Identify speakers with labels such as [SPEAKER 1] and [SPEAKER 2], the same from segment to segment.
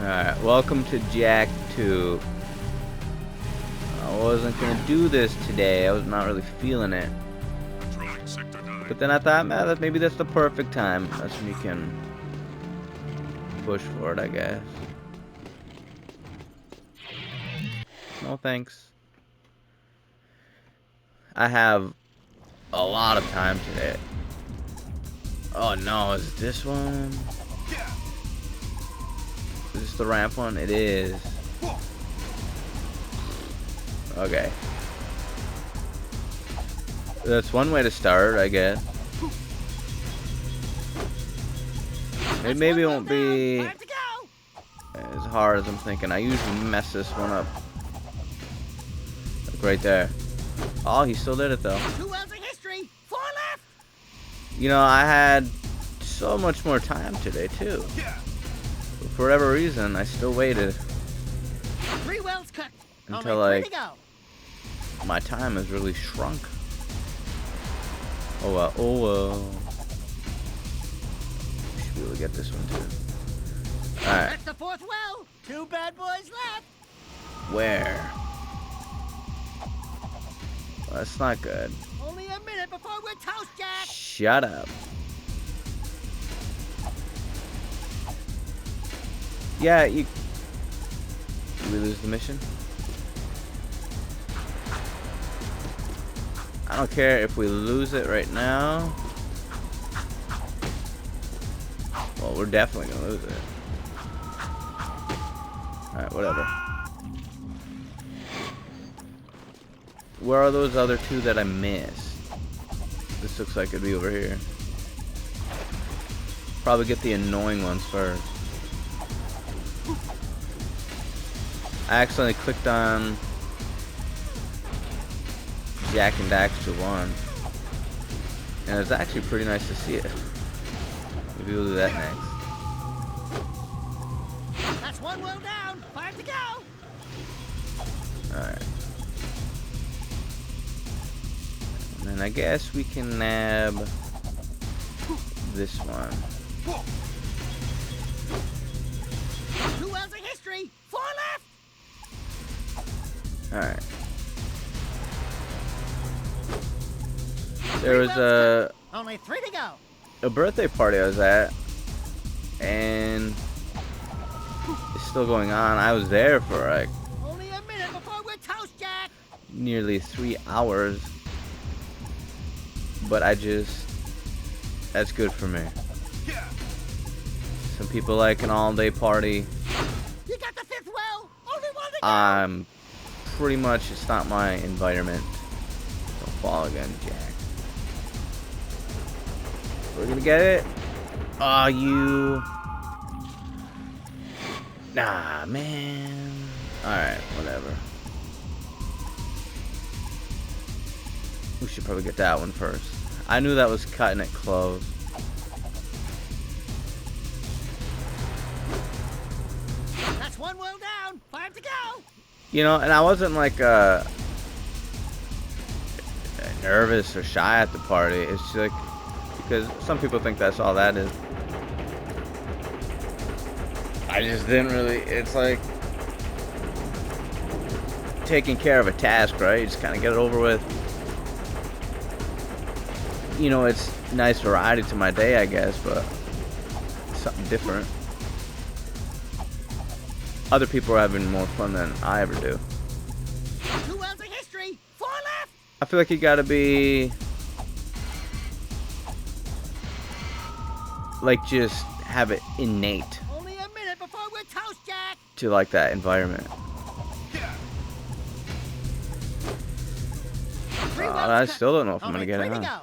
[SPEAKER 1] Alright, welcome to Jak II. I wasn't gonna do this today. I was not really feeling it. But then I thought, man, maybe that's the perfect time. That's when you can push for it, I guess. No thanks. I have a lot of time today. Oh no, is it this one? Is this the ramp one? It is. Okay. That's one way to start, I guess. Maybe it won't be as hard as I'm thinking. I usually mess this one up. Like right there. Oh, he still did it though.
[SPEAKER 2] 2 wells in history, 4 left.
[SPEAKER 1] You know, I had so much more time today too. But for whatever reason, I still waited
[SPEAKER 2] 3 wells cooked.
[SPEAKER 1] until
[SPEAKER 2] Only 3
[SPEAKER 1] like
[SPEAKER 2] to go.
[SPEAKER 1] my time has really shrunk. Oh well, oh well. Should be able to get this one too. Alright,
[SPEAKER 2] That's the 4th well. 2 bad boys left.
[SPEAKER 1] where? Well, that's not good.
[SPEAKER 2] Only a minute before we're toast, Jack.
[SPEAKER 1] Shut up. Yeah, you... Did we lose the mission? I don't care if we lose it right now. Well, we're definitely gonna lose it. Alright, whatever. Where are those other 2 that I missed? This looks like it'd be over here. Probably get the annoying ones first. I accidentally clicked on Jak and Daxter 1. And it was actually pretty nice to see it. Maybe we'll do that next.
[SPEAKER 2] That's 1 well down. 5 to go.
[SPEAKER 1] Alright. And then I guess we can nab this one.
[SPEAKER 2] 2 wells in history, 4 left.
[SPEAKER 1] Alright. There was
[SPEAKER 2] Only 3 to go.
[SPEAKER 1] a birthday party I was at, and it's still going on. I was there for like
[SPEAKER 2] Only a minute before we're toast, Jack.
[SPEAKER 1] nearly 3 hours, but that's good for me. Some people like an all-day party.
[SPEAKER 2] You got the 5th well. Only 1 to go.
[SPEAKER 1] Pretty much it's not my environment. Don't fall again, Jak. We're gonna get it. Aw, you. Nah, man. Alright, whatever. We should probably get that one first. I knew that was cutting it close.
[SPEAKER 2] That's 1 well down. 5 to go.
[SPEAKER 1] You know, and I wasn't like nervous or shy at the party. It's just like, because some people think that's all that is. I just didn't really, it's like taking care of a task, right? You just kind of get it over with. You know, it's nice variety to my day, I guess, but something different. Other people are having more fun than I ever do.
[SPEAKER 2] 2 wells in history, 4 left.
[SPEAKER 1] I feel like you gotta be like, just have it innate
[SPEAKER 2] Only a minute before we're toast, Jack.
[SPEAKER 1] to like that environment. I still don't know if I'm gonna get it, huh?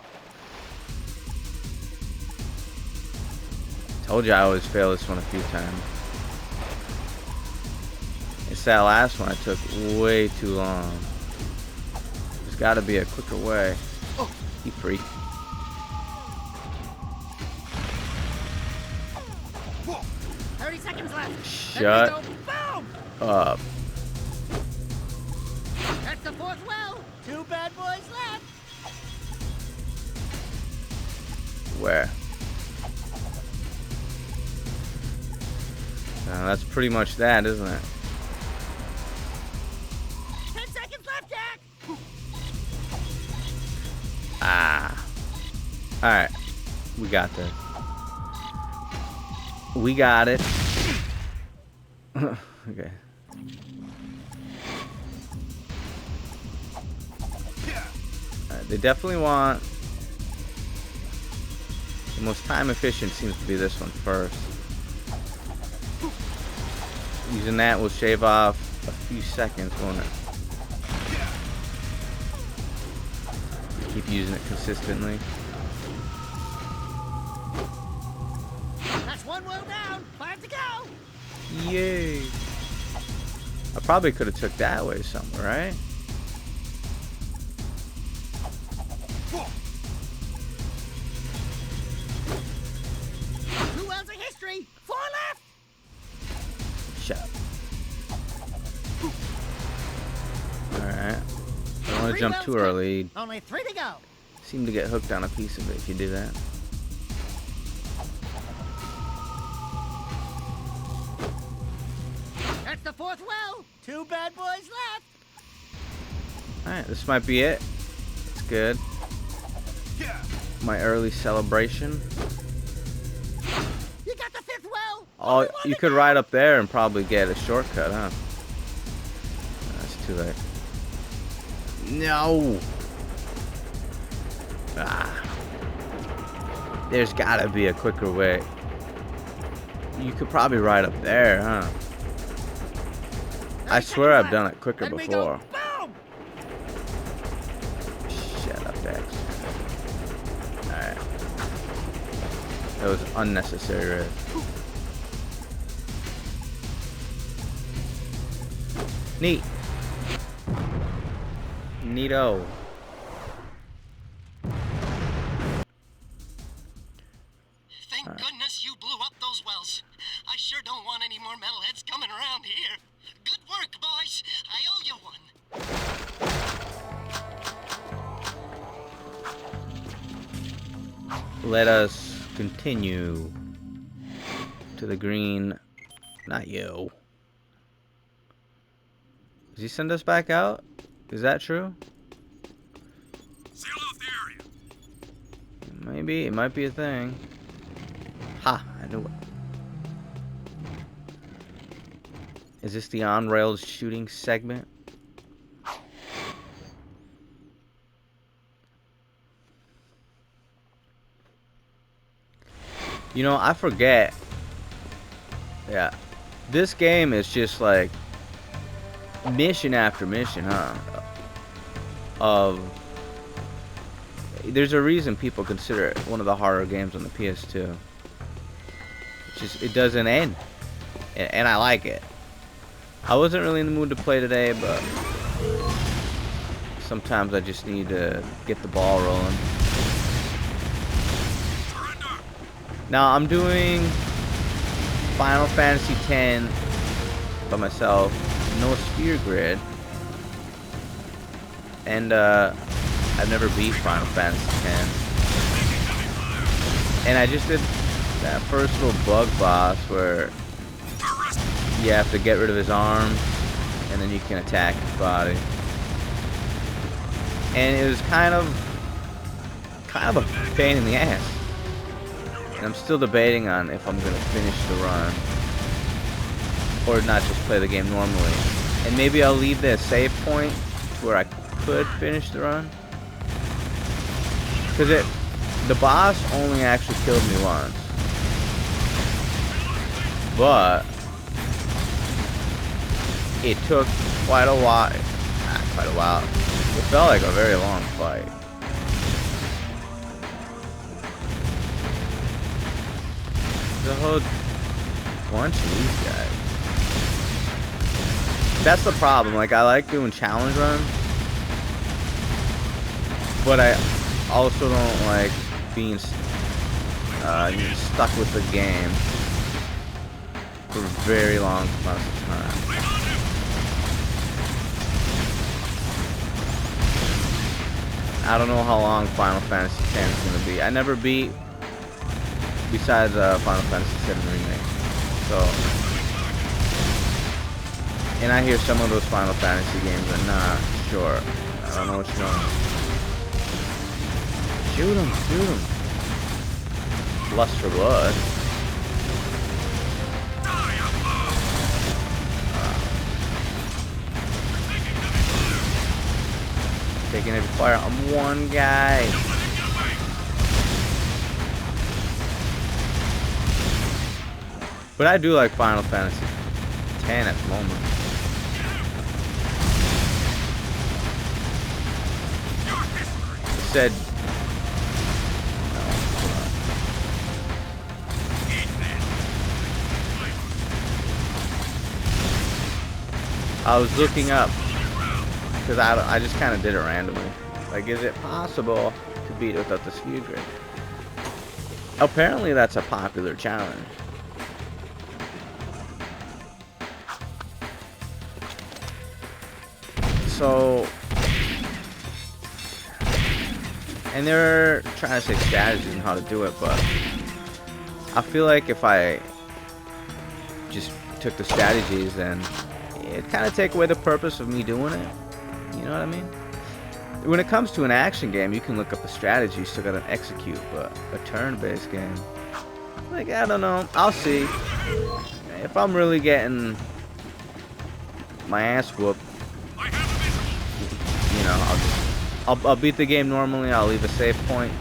[SPEAKER 1] Told you I always fail this one a few times. It's that last one I took way too long. There's gotta be a quicker way.
[SPEAKER 2] Oh,
[SPEAKER 1] You freak.
[SPEAKER 2] 30 seconds left.
[SPEAKER 1] Shut
[SPEAKER 2] Boom!
[SPEAKER 1] up.
[SPEAKER 2] That's the 4th well. 2 bad boys left.
[SPEAKER 1] Where? That's pretty much that, isn't it?
[SPEAKER 2] 10 seconds left, Jak!
[SPEAKER 1] Ah. Alright. We got this. We got it. Okay. Alright, they definitely want... The most time efficient seems to be this one first. Using that will shave off a few seconds, won't it? Keep using it consistently.
[SPEAKER 2] That's one well down. 5 to go.
[SPEAKER 1] Yay! I probably could have took that way somewhere, right?
[SPEAKER 2] Two wells of history. 4 left.
[SPEAKER 1] Shut up. Alright. Don't want to jump too early.
[SPEAKER 2] Only 3 to go.
[SPEAKER 1] Seem to get hooked on a piece of it if you do that.
[SPEAKER 2] That's the 4th well. 2 bad boys left.
[SPEAKER 1] Alright, this might be it. It's good. My early celebration.
[SPEAKER 2] You got the 5th well.
[SPEAKER 1] Oh,
[SPEAKER 2] Only 1
[SPEAKER 1] you
[SPEAKER 2] to
[SPEAKER 1] could
[SPEAKER 2] go.
[SPEAKER 1] ride up there and probably get a shortcut, huh? That's too late. No! Ah. There's gotta be a quicker way. You could probably ride up there, huh? I
[SPEAKER 2] 30
[SPEAKER 1] swear I've
[SPEAKER 2] seconds
[SPEAKER 1] done
[SPEAKER 2] left.
[SPEAKER 1] it quicker
[SPEAKER 2] Then we
[SPEAKER 1] before.
[SPEAKER 2] go. Boom.
[SPEAKER 1] Shut up, Dex. Alright. That was unnecessary risk. Neat. Neato.
[SPEAKER 3] Thank goodness you blew up those wells. I sure don't want any more metalheads coming around here. Good work, boys. I owe you one.
[SPEAKER 1] Let us continue to the green. Not you. Does he send us back out? Is that true?
[SPEAKER 4] Seal off the area.
[SPEAKER 1] Maybe. It might be a thing. Ha! I knew it. Is this the on-rails shooting segment? You know, I forget. Yeah. This game is just like mission after mission, huh? There's a reason people consider it one of the harder games on the PS2. It's just, it doesn't end. And I like it. I wasn't really in the mood to play today, but sometimes I just need to get the ball rolling. Now I'm doing Final Fantasy X by myself, no sphere grid, and I've never beat Final Fantasy X. And I just did that first little bug boss where you have to get rid of his arms, and then you can attack his body. And it was kind of a pain in the ass. And I'm still debating on if I'm gonna finish the run or not just play the game normally. And maybe I'll leave the save point where I could finish the run. Because the boss only actually killed me once. But it took quite a while. Not quite a while. It felt like a very long fight. There's a whole bunch of these guys. That's the problem. Like, I like doing challenge runs, but I also don't like being stuck with the game for a very long amount of time. I don't know how long Final Fantasy X is going to be. I never beat besides Final Fantasy VII Remake. So And I hear some of those Final Fantasy games are not sure. I don't know what's going on. Shoot him, shoot him. Lust for blood. Taking every fire. I'm one guy. But I do like Final Fantasy X at the moment. Said I was looking up because I just kind of did it randomly. Like, is it possible to beat it without the sphere grid? Apparently, that's a popular challenge. So, and they're trying to say strategies and how to do it, but I feel like if I just took the strategies, then it kind of take away the purpose of me doing it. You know what I mean? When it comes to an action game, you can look up a strategy, you still gotta execute, but a turn-based game, like, I don't know, I'll see. If I'm really getting my ass whooped, you know, I'll beat the game normally. I'll leave a save point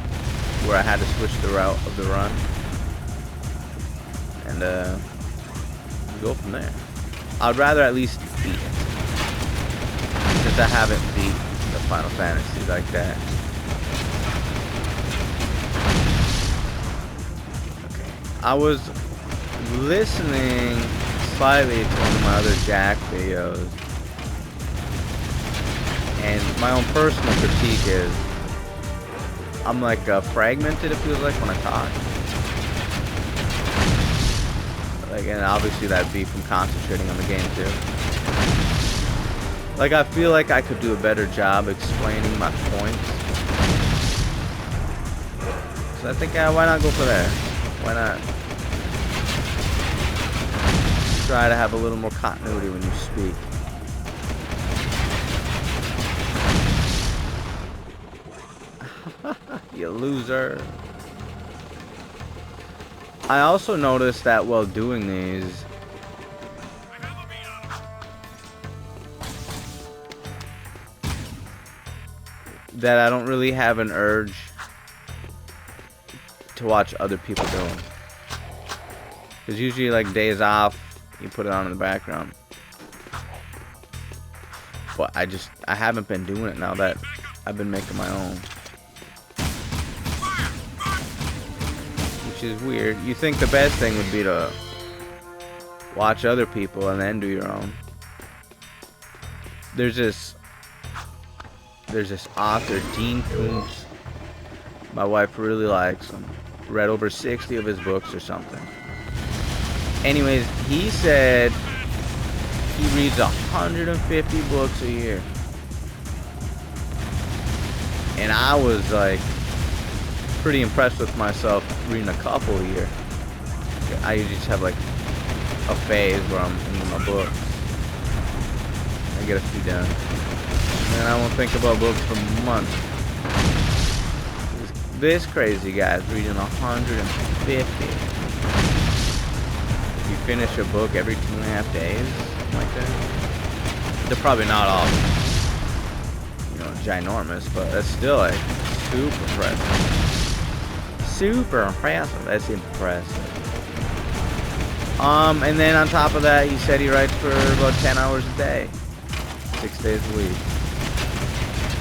[SPEAKER 1] where I had to switch the route of the run, and go from there. I'd rather at least beat it, since I haven't beat the Final Fantasy like that. Okay. I was listening slightly to one of my other Jak videos, and my own personal critique is I'm like fragmented, it feels like, when I talk. Like, and obviously that'd be from concentrating on the game too. Like, I feel like I could do a better job explaining my points. So I think, why not go for that? Why not try to have a little more continuity when you speak? You loser. I also noticed that while doing these, that I don't really have an urge to watch other people do them. Because usually, like, days off, you put it on in the background. But I haven't been doing it now that I've been making my own. Which is weird. You think the best thing would be to watch other people and then do your own. There's this author, Dean Koontz. My wife really likes him. Read over 60 of his books or something. Anyways, he said he reads 150 books a year. And I was like pretty impressed with myself reading a couple a year. I usually just have like a phase where I'm reading my books. I get a few done. And I won't think about books for months. This crazy guy's reading 150. You finish a book every 2.5 days, something like that. They're probably not all, you know, ginormous, but that's still like super impressive. Super impressive. That's impressive. And then on top of that, he said he writes for about 10 hours a day, 6 days a week.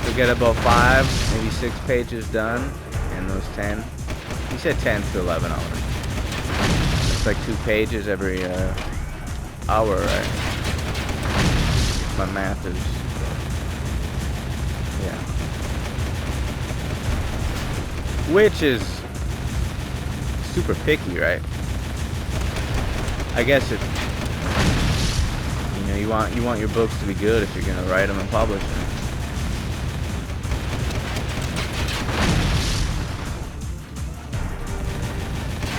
[SPEAKER 1] He'll get about 5, maybe 6 pages done in those 10. He said 10 to 11 hours. It's like 2 pages every hour, right? My math is, yeah. Which is super picky, right? I guess if you know you want your books to be good if you're gonna write them and publish them.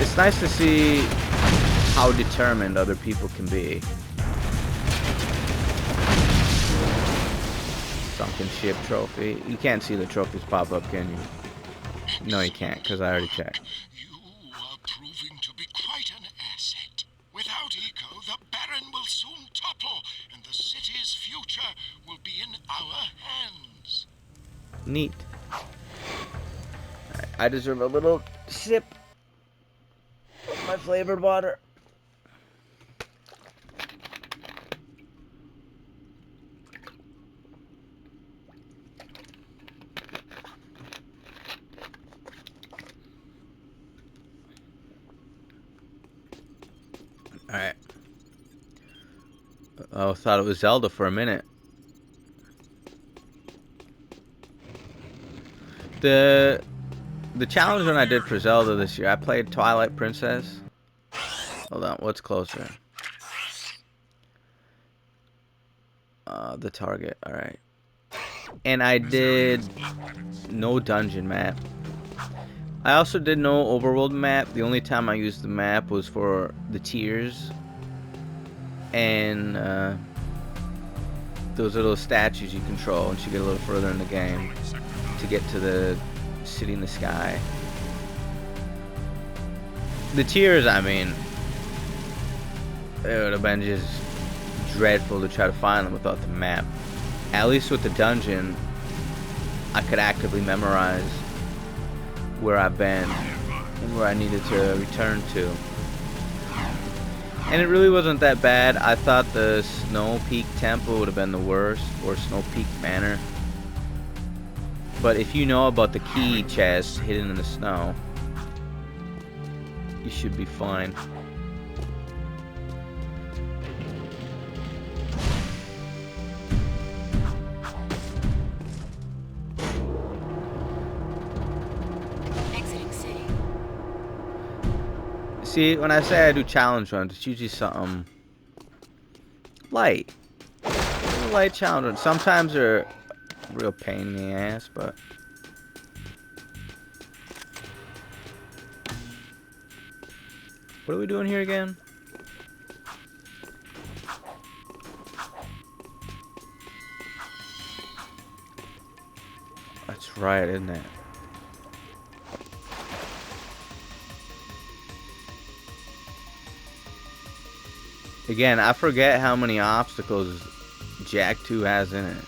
[SPEAKER 1] It's nice to see how determined other people can be. Sunken ship trophy. You can't see the trophies pop up, can you? No, you can't, because I already checked.
[SPEAKER 3] You are proving to be quite an asset. Without Eco, the Baron will soon topple, and the city's future will be in our hands.
[SPEAKER 1] Neat. Alright, I deserve a little sip of my flavored water. Alright. Oh, thought it was Zelda for a minute. The challenge run I did for Zelda this year, I played Twilight Princess. Hold on, what's closer? The target, alright. And I did no dungeon map. I also did no overworld map. The only time I used the map was for the tiers. And those little statues you control once you get a little further in the game to get to the city in the sky. The tiers, I mean, it would have been just dreadful to try to find them without the map. At least with the dungeon, I could actively memorize where I've been and where I needed to return to. And it really wasn't that bad. I thought the Snow Peak Temple would have been the worst, or Snow Peak Manor. But if you know about the key chest hidden in the snow, you should be fine.
[SPEAKER 5] Exiting city.
[SPEAKER 1] See, when I say I do challenge runs, it's usually something light. A light challenge run. Sometimes they're a real pain in the ass, but what are we doing here again? That's right, isn't it? Again, I forget how many obstacles Jak II has in it.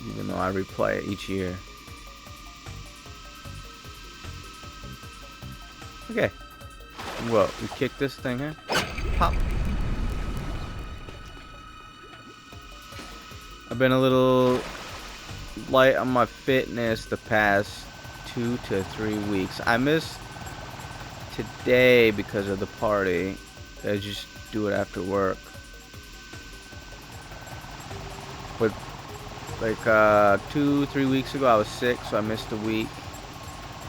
[SPEAKER 1] Even though I replay it each year. Okay. Well, we kick this thing here. Pop. I've been a little light on my fitness the past 2 to 3 weeks. I missed today because of the party. I just do it after work. But like 2-3 weeks ago I was sick, so I missed a week.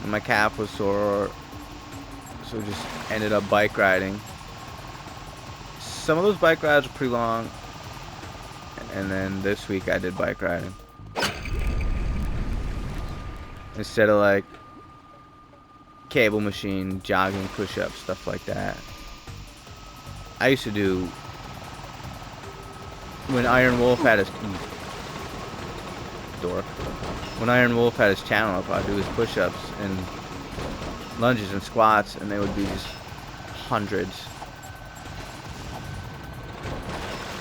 [SPEAKER 1] And my calf was sore, so just ended up bike riding. Some of those bike rides were pretty long, and then this week I did bike riding instead of like cable machine, jogging, push-ups, stuff like that. I used to do when Iron Wolf had his dork. When Iron Wolf had his channel up, I'd do his push-ups and lunges and squats, and they would be just hundreds.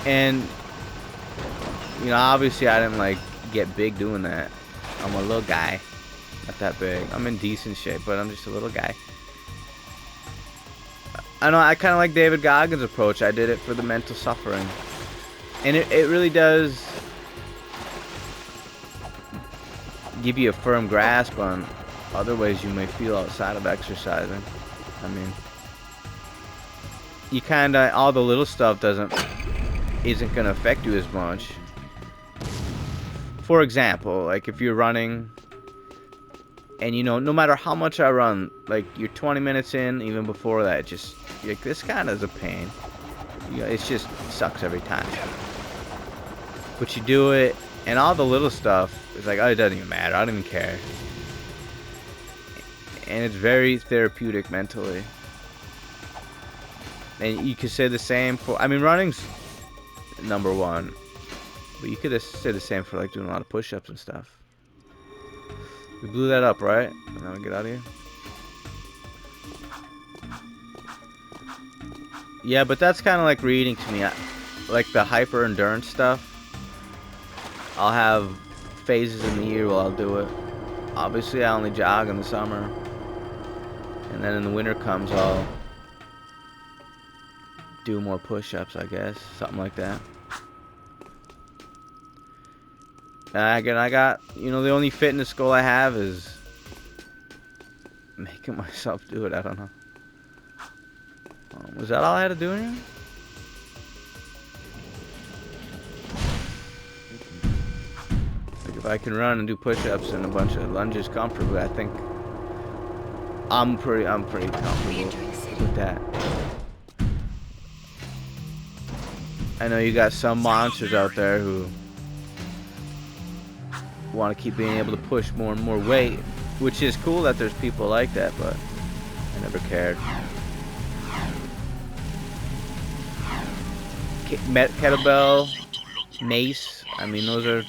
[SPEAKER 1] And you know, obviously I didn't like get big doing that. I'm a little guy, not that big. I'm in decent shape, but I'm just a little guy. I know, I kind of like David Goggins' approach. I did it for the mental suffering. And it really does give you a firm grasp on other ways you may feel outside of exercising. I mean, you kind of, all the little stuff isn't going to affect you as much. For example, like if you're running, and you know, no matter how much I run, like you're 20 minutes in, even before that, just like this kind of is a pain. You know, it just sucks every time. But you do it, and all the little stuff is like, oh, it doesn't even matter. I don't even care. And it's very therapeutic mentally. And you could say the same for, I mean, running's number one. But you could say the same for like doing a lot of push-ups and stuff. We blew that up, right? And now we get out of here. Yeah, but that's kind of like reading to me. Like the hyper endurance stuff. I'll have phases in the year where I'll do it. Obviously, I only jog in the summer. And then in the winter comes, I'll do more push-ups, I guess. Something like that. And again, I got, you know, the only fitness goal I have is making myself do it. I don't know. Was that all I had to do in here? Like if I can run and do push-ups and a bunch of lunges comfortably, I think I'm pretty comfortable with that. I know you got some monsters out there who want to keep being able to push more and more weight, which is cool that there's people like that, but I never cared. Kettlebell, mace, I mean, those are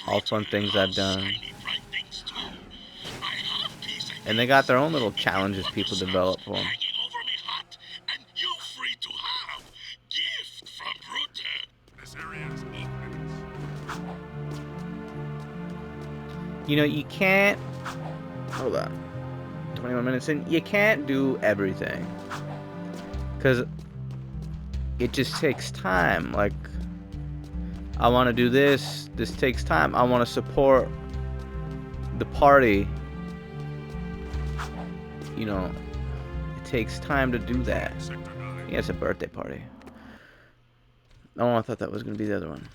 [SPEAKER 1] all fun things I've done. And they got their own little challenges people develop for them.
[SPEAKER 4] This area is off limits.
[SPEAKER 1] You know, you can't... Hold on. 21 minutes in. You can't do everything. Because it just takes time. Like, I want to do this. This takes time. I want to support the party. You know, it takes time to do that. Yeah, it's a birthday party. Oh, I thought that was going to be the other one.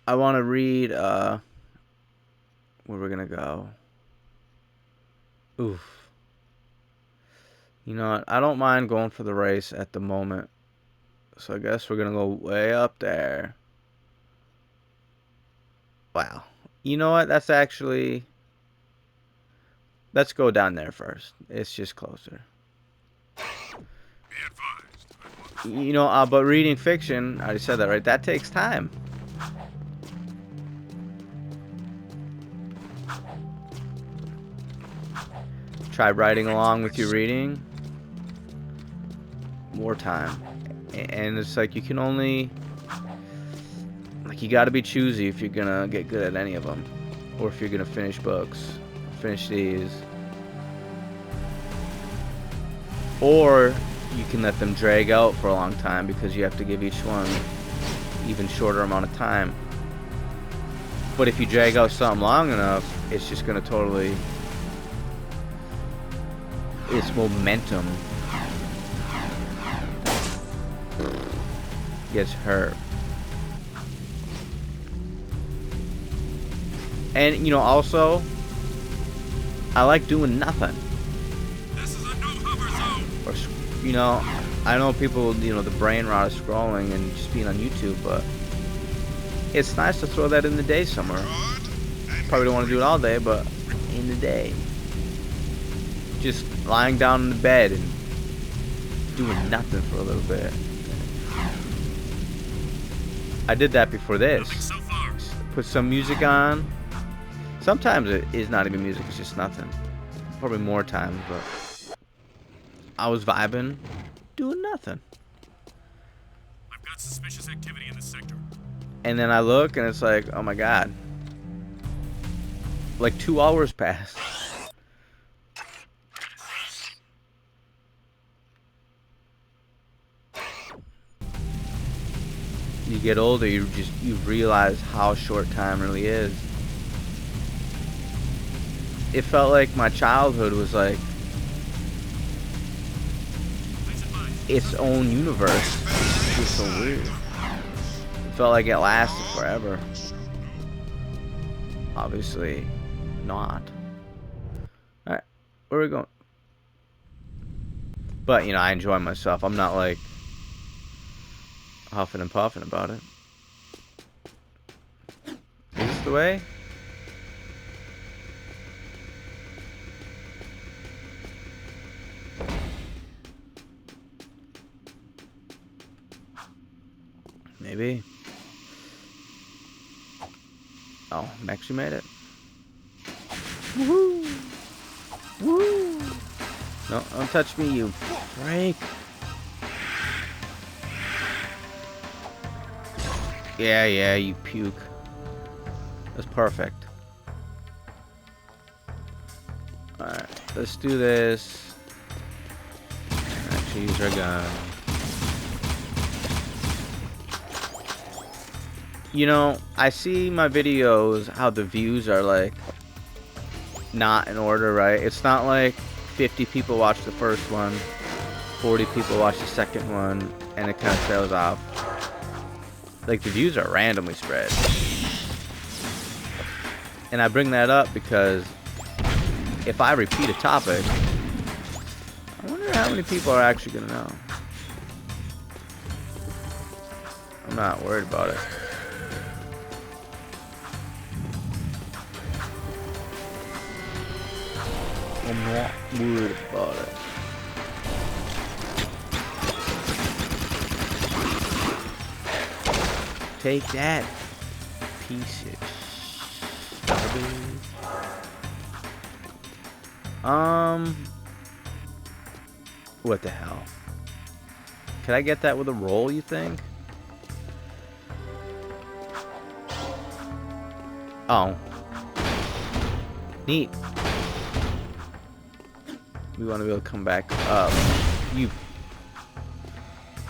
[SPEAKER 1] I want to read, where we're going to go. Oof. You know what? I don't mind going for the race at the moment. So I guess we're going to go way up there. Wow. You know what? That's actually... Let's go down there first. It's just closer.
[SPEAKER 4] Be advised.
[SPEAKER 1] You know, but reading fiction, I already said that, right? That takes time. Try writing along with your reading. More time. And it's like you can only... Like, you gotta be choosy if you're gonna get good at any of them. Or if you're gonna finish books. Finish these. Or you can let them drag out for a long time because you have to give each one even shorter amount of time. But if you drag out something long enough, it's just gonna totally... Its momentum gets hurt. And, you know, also, I like doing nothing.
[SPEAKER 4] This is a no hover zone.
[SPEAKER 1] Or, you know, I know people, you know, the brain rot of scrolling and just being on YouTube, but it's nice to throw that in the day somewhere. Probably don't want to do it all day, but in the day. Just lying down in the bed and doing nothing for a little bit. I did that before this.
[SPEAKER 4] Nothing so far.
[SPEAKER 1] Put some music on. Sometimes it is not even music, it's just nothing. Probably more times, but I was vibing, doing nothing.
[SPEAKER 4] I've got suspicious activity in this sector.
[SPEAKER 1] And then I look and it's like, oh my god. Like 2 hours passed. You get older, you realize how short time really is. It felt like my childhood was like its own universe. It was so weird. It felt like it lasted forever. Obviously not. Alright, where are we going? But, you know, I enjoy myself. I'm not like huffing and puffing about it. Is this the way? Maybe. Oh, I'm actually made it. Woohoo! Woo! No, don't touch me, you freak. Yeah, you puke. That's perfect. Alright, let's do this. Actually, use our gun. You know, I see my videos how the views are like not in order, right? It's not like 50 people watch the first one, 40 people watch the second one, and it kind of trails off. Like, the views are randomly spread. And I bring that up because if I repeat a topic, I wonder how many people are actually going to know. I'm not worried about it. I'm not worried about it. Take that, piece of garbage. What the hell? Can I get that with a roll, you think? Oh. Neat. We want to be able to come back up. You.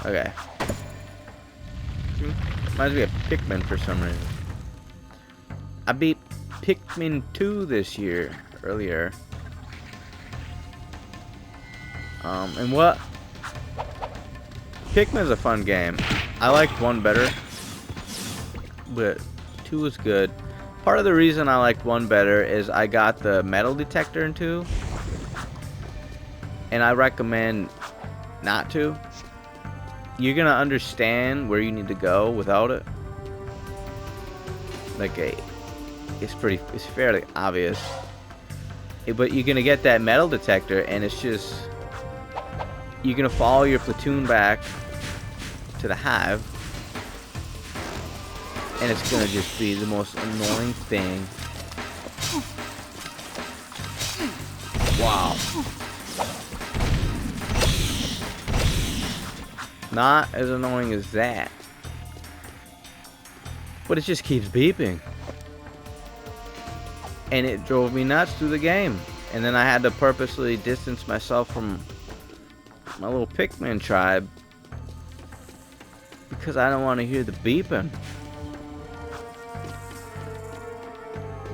[SPEAKER 1] Okay. Reminds me of Pikmin for some reason. I beat Pikmin 2 this year, earlier. And what? Pikmin's a fun game. I liked 1 better, but 2 was good. Part of the reason I liked 1 better is I got the metal detector in 2. And I recommend not to. You're gonna understand where you need to go without it. Like it's fairly obvious. But you're gonna get that metal detector, and it's just you're gonna follow your platoon back to the hive, and it's gonna just be the most annoying thing. Wow. Not as annoying as that. But it just keeps beeping. And it drove me nuts through the game. And then I had to purposely distance myself from my little Pikmin tribe because I don't want to hear the beeping.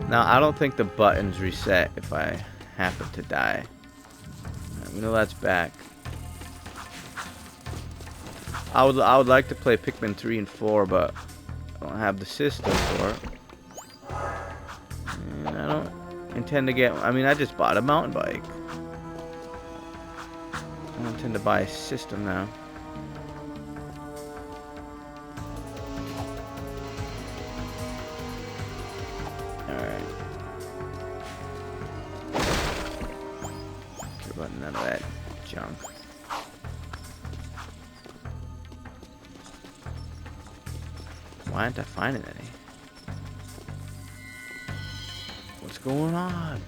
[SPEAKER 1] Now, I don't think the buttons reset if I happen to die. We know that's back. I would like to play Pikmin 3 and 4, but I don't have the system for it. And I don't intend to get... I mean, I just bought a mountain bike. I don't intend to buy a system now. Alright. Care about none of that junk. Why aren't I finding any? What's going on?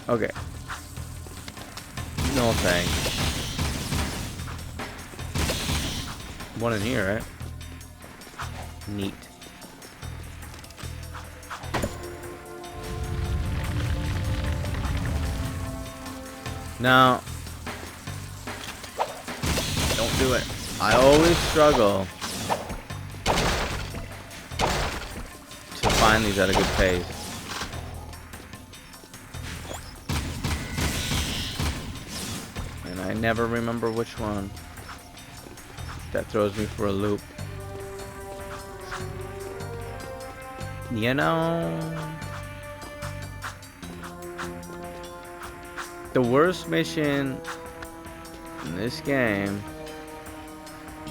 [SPEAKER 1] Okay. No thanks. One in here, right? Neat. Now, don't do it. I always struggle to find these at a good pace. And I never remember which one. That throws me for a loop. You know, the worst mission in this game,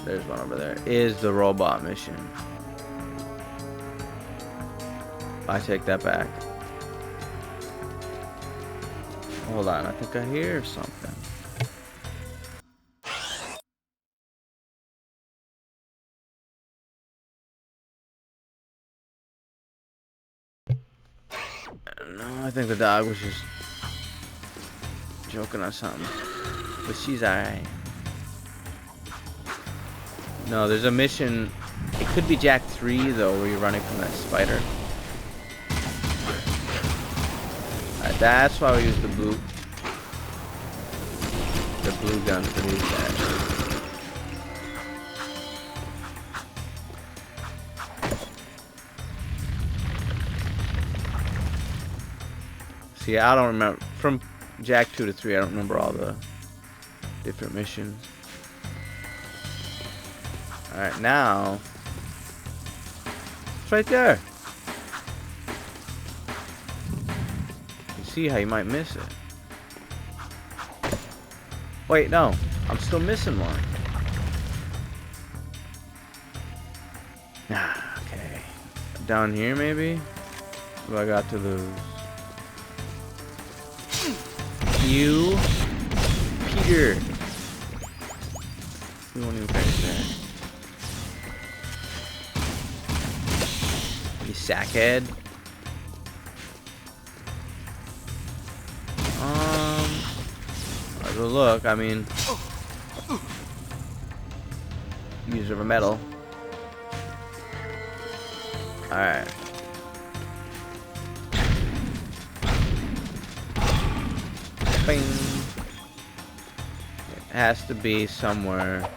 [SPEAKER 1] there's one over there, is the robot mission. I take that back. Hold on, I think I hear something. No, I think the dog was just joking on something. But she's alright. No, there's a mission. It could be Jak III, though, where you're running from that spider. Alright, that's why we use the blue gun for these guys. See, I don't remember. From Jak II to 3, I don't remember all the different missions. Alright, now... It's right there. You see how you might miss it. Wait, no. I'm still missing one. Ah, okay. Down here, maybe? What do I got to lose? You, Peter. We won't even finish that. You sackhead. I'll go look. I mean, user of a metal. All right. Bing. It has to be somewhere.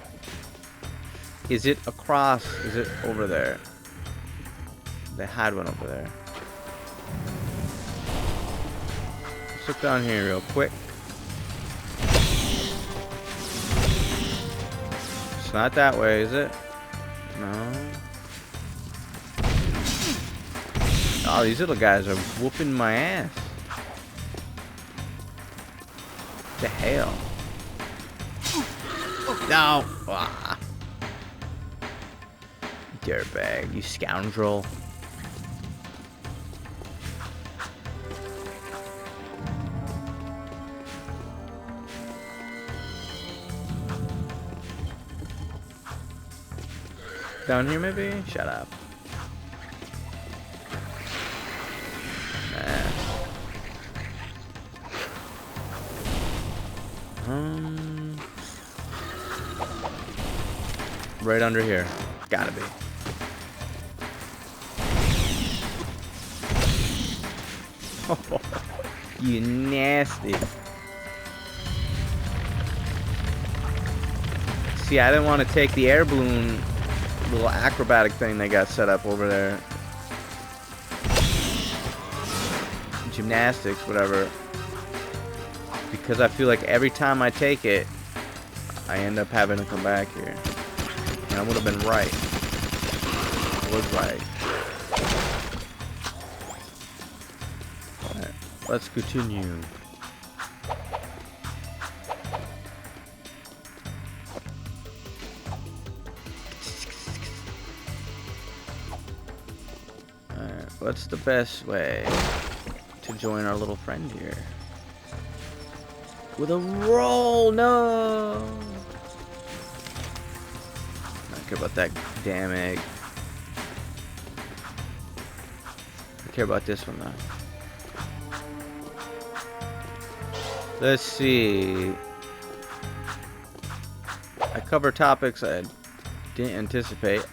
[SPEAKER 1] Is it across? Is it over there? They had one over there. Let's look down here real quick. It's not that way, is it? No. Oh, these little guys are whooping my ass. What the hell? No! Ah. Dirtbag, you scoundrel. Down here, maybe? Shut up. Right under here. Gotta be. Oh, you nasty. See, I didn't want to take the air balloon little acrobatic thing they got set up over there. Gymnastics, whatever. Because I feel like every time I take it, I end up having to come back here. And I would have been right. I was right. Alright, let's continue. Alright, what's the best way to join our little friend here? With a roll, no! I don't care about that damn egg. I care about this one though. Let's see. I cover topics I didn't anticipate.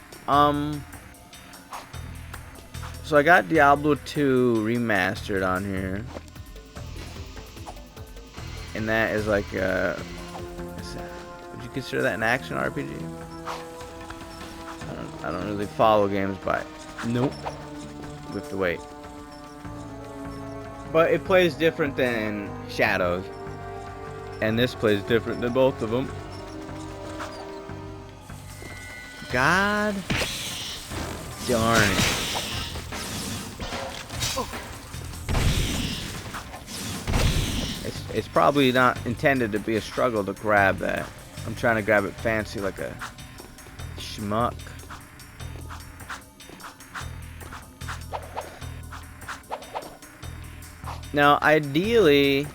[SPEAKER 1] So I got Diablo 2 remastered on here. And that is like would you consider that an action RPG? I don't really follow games by. Nope. We have to wait. But it plays different than Shadows. And this plays different than both of them. God darn it. It's probably not intended to be a struggle to grab that. I'm trying to grab it fancy like a schmuck. Now, ideally,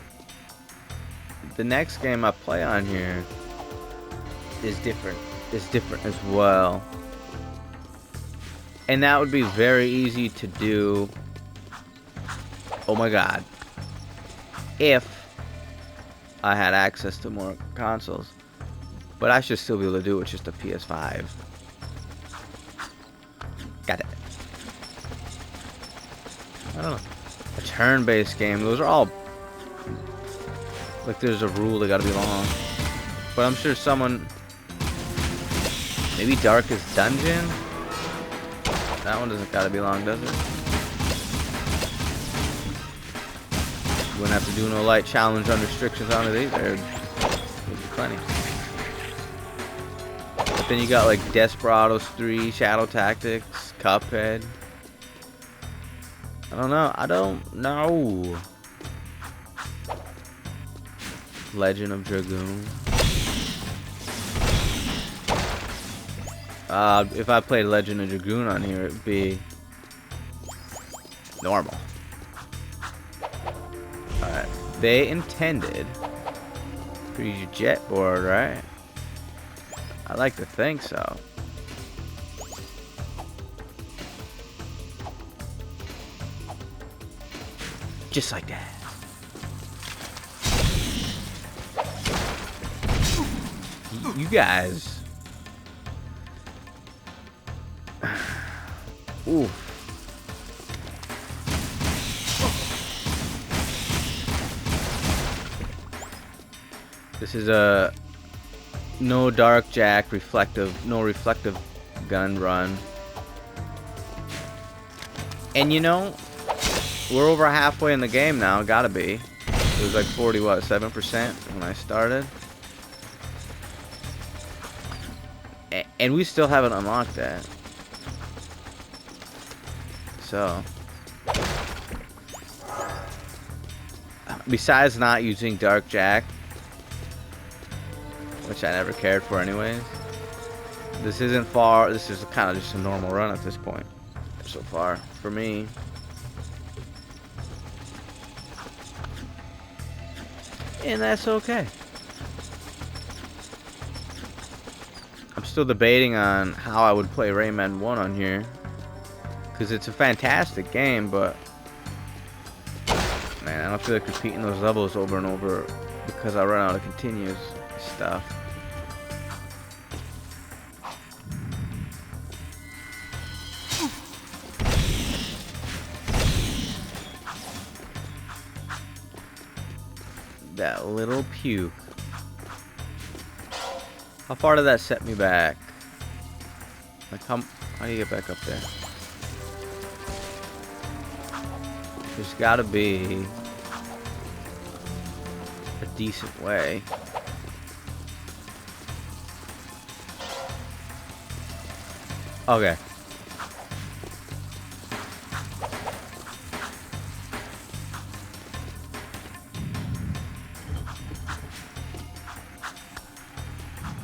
[SPEAKER 1] the next game I play on here is different. It's different as well. And that would be very easy to do Oh my god. If I had access to more consoles. But I should still be able to do it with just a PS5. Got it. I don't know. A turn-based game. Those are all... Like, there's a rule they gotta be long. But I'm sure someone... Maybe Darkest Dungeon? That one doesn't gotta be long, does it? You wouldn't have to do no light challenge on restrictions on it either. Would be plenty. But then you got like Desperados 3, Shadow Tactics, Cuphead. I don't know. Legend of Dragoon. If I played Legend of Dragoon on here, it'd be normal. Alright. They intended for you to use your jet board, right? I like to think so. Just like that. You guys. Ooh. This is a no dark jack no reflective gun run. And you know, we're over halfway in the game now, gotta be. It was like 7% when I started. And we still haven't unlocked that. So, besides not using Dark Jack, which I never cared for anyways, this isn't far. This is kind of just a normal run at this point so far for me. And that's okay. I'm still debating on how I would play Rayman 1 on here, because it's a fantastic game, but man, I don't feel like repeating those levels over and over because I run out of continuous stuff. That little puke. How far did that set me back? Like how do you get back up there? There's gotta be a decent way. Okay.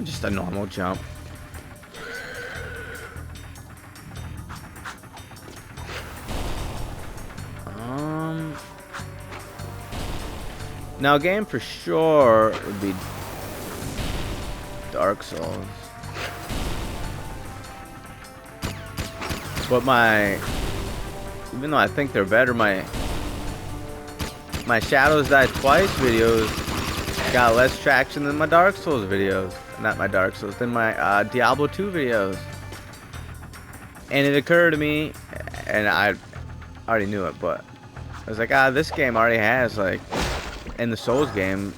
[SPEAKER 1] Just a normal jump. Now a game for sure would be Dark Souls. But even though I think they're better, my Shadows Die Twice videos got less traction than my Dark Souls videos. Not my Dark Souls, than my Diablo 2 videos. And it occurred to me, and I already knew it, but I was like, this game already has, like, in the Souls game,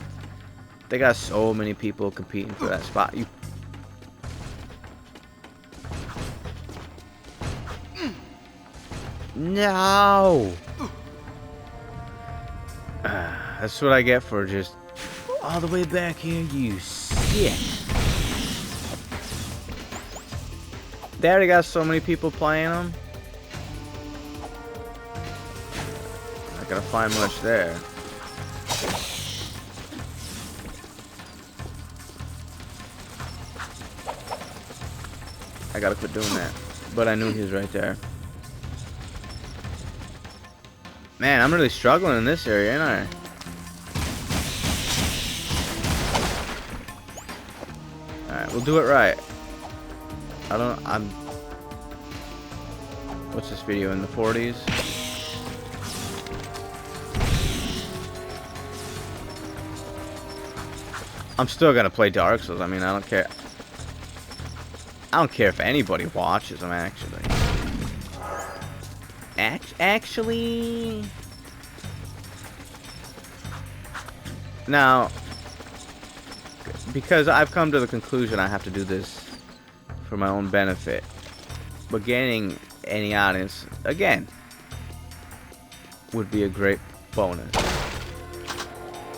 [SPEAKER 1] they got so many people competing for that spot. No! That's what I get for just all the way back here, you sick. They already got so many people playing them. Not gonna find much there. I gotta quit doing that. But I knew he was right there. Man, I'm really struggling in this area, ain't I? Alright, we'll do it right. What's this video, in the 40s? I'm still gonna play Dark Souls. I mean, I don't care. I don't care if anybody watches them, actually. Actually... Now, because I've come to the conclusion I have to do this for my own benefit. But gaining any audience, again, would be a great bonus.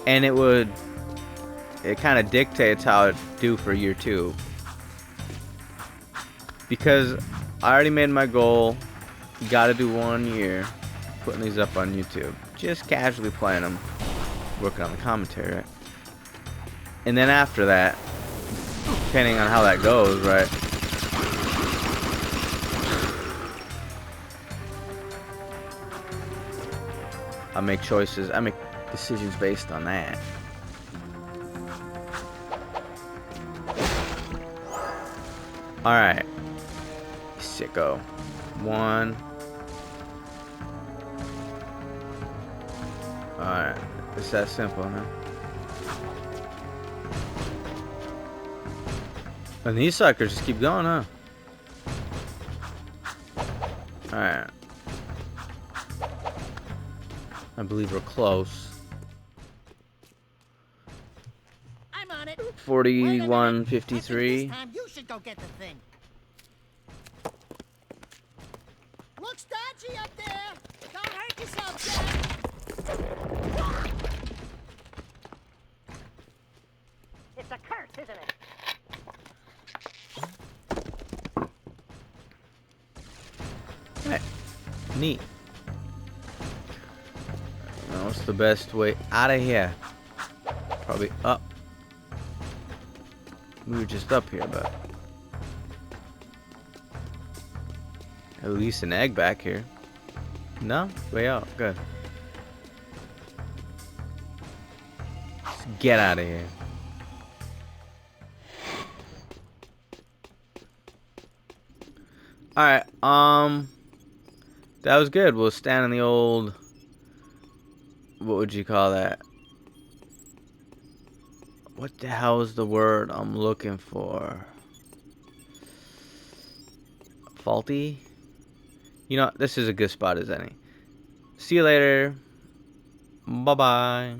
[SPEAKER 1] And it kind of dictates how it do for year 2. Because I already made my goal. Gotta do 1 year. Putting these up on YouTube. Just casually playing them. Working on the commentary, right? And then after that, depending on how that goes, right? I make choices. I make decisions based on that. Alright. Sicko. 1. Alright. It's that simple, huh? And these suckers just keep going, huh? Alright. I believe we're close.
[SPEAKER 2] I'm on it.
[SPEAKER 1] 41:53.
[SPEAKER 2] This time you should go get the thing. Looks dodgy up there. Don't hurt yourself, Jack. It's a curse, isn't it?
[SPEAKER 1] Hey, neat. Now, what's the best way out of here? Probably up. We were just up here, but at least an egg back here. No? Way out. Good. Let's get out of here. Alright, that was good. We'll stand in the old, what would you call that? What the hell is the word I'm looking for? Faulty? You know, this is a good spot as any. See you later. Bye-bye.